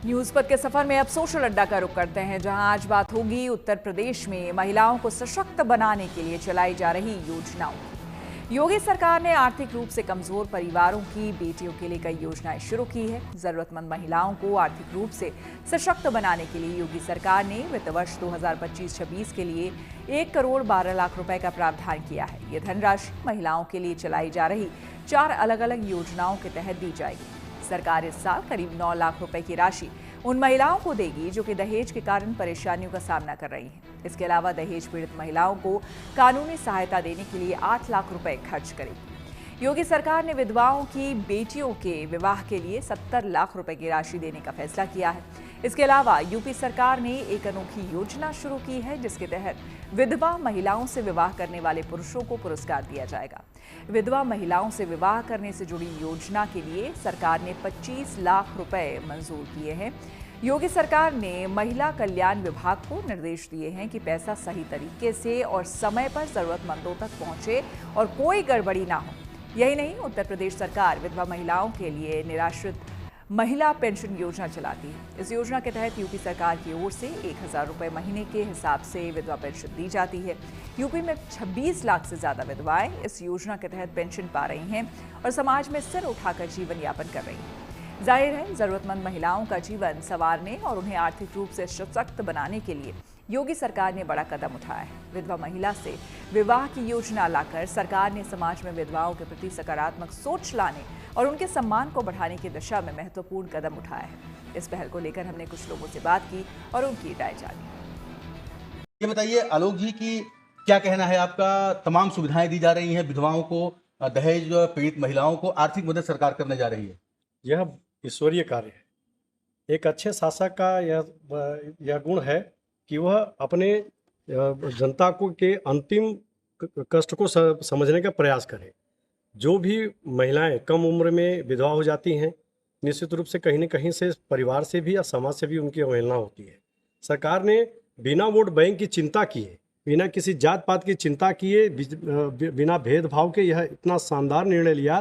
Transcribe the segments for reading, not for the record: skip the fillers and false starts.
News पथ के सफर में अब सोशल अड्डा का रुख करते हैं, जहां आज बात होगी उत्तर प्रदेश में महिलाओं को सशक्त बनाने के लिए चलाई जा रही योजनाओं की। योगी सरकार ने आर्थिक रूप से कमजोर परिवारों की बेटियों के लिए कई योजनाएं शुरू की है। जरूरतमंद महिलाओं को आर्थिक रूप से सशक्त बनाने के लिए योगी सरकार ने वित्त वर्ष 2025-26 के लिए 1 करोड़ 12 लाख रुपए का प्रावधान किया है। ये धनराशि महिलाओं के लिए चलाई जा रही 4 अलग अलग योजनाओं के तहत दी जाएगी। सरकार इस साल करीब 9 लाख रुपए की राशि उन महिलाओं को देगी जो कि दहेज के कारण परेशानियों का सामना कर रही हैं। इसके अलावा दहेज पीड़ित महिलाओं को कानूनी सहायता देने के लिए 8 लाख रुपए खर्च करेगी। योगी सरकार ने विधवाओं की बेटियों के विवाह के लिए 70 लाख रुपए की राशि देने का फैसला किया है। इसके अलावा यूपी सरकार ने एक अनोखी योजना शुरू की है, जिसके तहत विधवा महिलाओं से विवाह करने वाले पुरुषों को पुरस्कार दिया जाएगा। विधवा महिलाओं से विवाह करने से जुड़ी योजना के लिए सरकार ने 25 लाख रुपए मंजूर किए हैं। योगी सरकार ने महिला कल्याण विभाग को निर्देश दिए हैं कि पैसा सही तरीके से और समय पर जरूरतमंदों तक पहुंचे और कोई गड़बड़ी ना हो। यही नहीं, उत्तर प्रदेश सरकार विधवा महिलाओं के लिए निराश्रित महिला पेंशन योजना चलाती है। इस योजना के तहत यूपी सरकार की ओर से 1000 रुपए महीने के हिसाब से विधवा पेंशन दी जाती है। यूपी में 26 लाख से ज्यादा विधवाएं इस योजना के तहत पेंशन पा रही हैं और समाज में सिर उठाकर जीवन यापन कर रही हैं। जाहिर है, जरूरतमंद महिलाओं का जीवन संवारने और उन्हें आर्थिक रूप से सशक्त बनाने के लिए योगी सरकार ने बड़ा कदम उठाया है। विधवा महिला से विवाह की योजना लाकर सरकार ने समाज में विधवाओं के प्रति सकारात्मक सोच लाने और उनके सम्मान को बढ़ाने की दिशा में महत्वपूर्ण कदम उठाया है। इस पहल को लेकर हमने कुछ लोगों से बात की और उनकी राय जानी। ये बताइए आलोक जी की क्या कहना है आपका? तमाम सुविधाएं दी जा रही हैं विधवाओं को, दहेज पीड़ित महिलाओं को आर्थिक मदद सरकार करने जा रही है। यह ईश्वरीय कार्य है। एक अच्छे शासक का यह गुण है कि वह अपने जनता को के अंतिम कष्ट को समझने का प्रयास करें। जो भी महिलाएं कम उम्र में विधवा हो जाती हैं, निश्चित रूप से कहीं न कहीं से परिवार से भी या समाज से भी उनकी अवहेलना होती है। सरकार ने बिना वोट बैंक की चिंता किए, बिना किसी जात पात की चिंता किए, बिना भेदभाव के यह इतना शानदार निर्णय लिया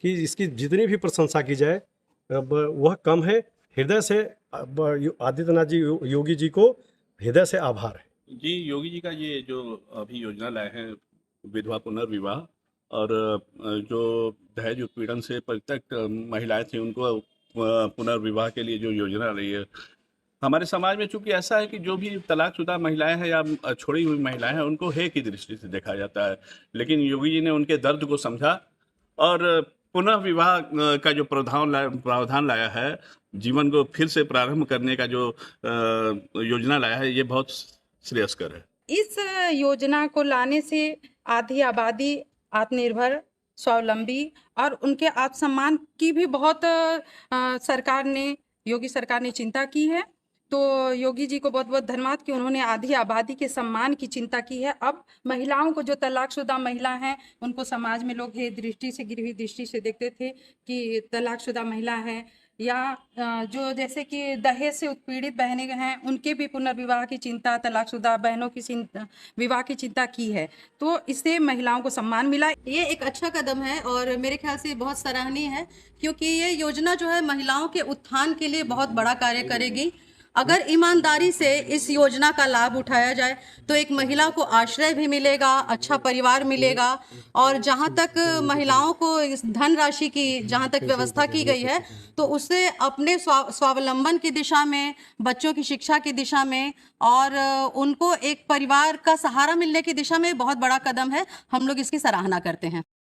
कि इसकी जितनी भी प्रशंसा की जाए वह कम है। हृदय से आदित्यनाथ जी, योगी जी को हृदय से आभार है। जी, योगी जी का ये जो अभी योजना लाए हैं विधवा पुनर्विवाह और जो दहेज उत्पीड़न से परित्यक्त महिलाएं थी उनको पुनर्विवाह के लिए जो योजना रही है, हमारे समाज में चूंकि ऐसा है कि जो भी तलाकशुदा महिलाएं हैं या छोड़ी हुई महिलाएं हैं उनको हे की दृष्टि से देखा जाता है। लेकिन योगी जी ने उनके दर्द को समझा और पुनः विवाह का जो प्रावधान लाया है, जीवन को फिर से प्रारंभ करने का जो योजना लाया है, ये बहुत श्रेयस्कर है। इस योजना को लाने से आधी आबादी आत्मनिर्भर, स्वावलंबी और उनके आत्मसम्मान की भी बहुत योगी सरकार ने चिंता की है। तो योगी जी को बहुत बहुत धन्यवाद कि उन्होंने आधी आबादी के सम्मान की चिंता की है। अब महिलाओं को, जो तलाकशुदा महिला हैं, उनको समाज में लोग हे दृष्टि से, गिरी हुई दृष्टि से देखते थे कि तलाकशुदा महिला है, या जो जैसे कि दहेज से उत्पीड़ित बहनें हैं, उनके भी पुनर्विवाह की चिंता, तलाकशुदा बहनों की विवाह की चिंता की है। तो इससे महिलाओं को सम्मान मिला। ये एक अच्छा कदम है और मेरे ख्याल से बहुत सराहनीय है, क्योंकि ये योजना जो है महिलाओं के उत्थान के लिए बहुत बड़ा कार्य करेगी। अगर ईमानदारी से इस योजना का लाभ उठाया जाए तो एक महिला को आश्रय भी मिलेगा, अच्छा परिवार मिलेगा, और जहां तक महिलाओं को इस धनराशि की जहां तक व्यवस्था की गई है तो उससे अपने स्वावलंबन की दिशा में, बच्चों की शिक्षा की दिशा में और उनको एक परिवार का सहारा मिलने की दिशा में बहुत बड़ा कदम है। हम लोग इसकी सराहना करते हैं।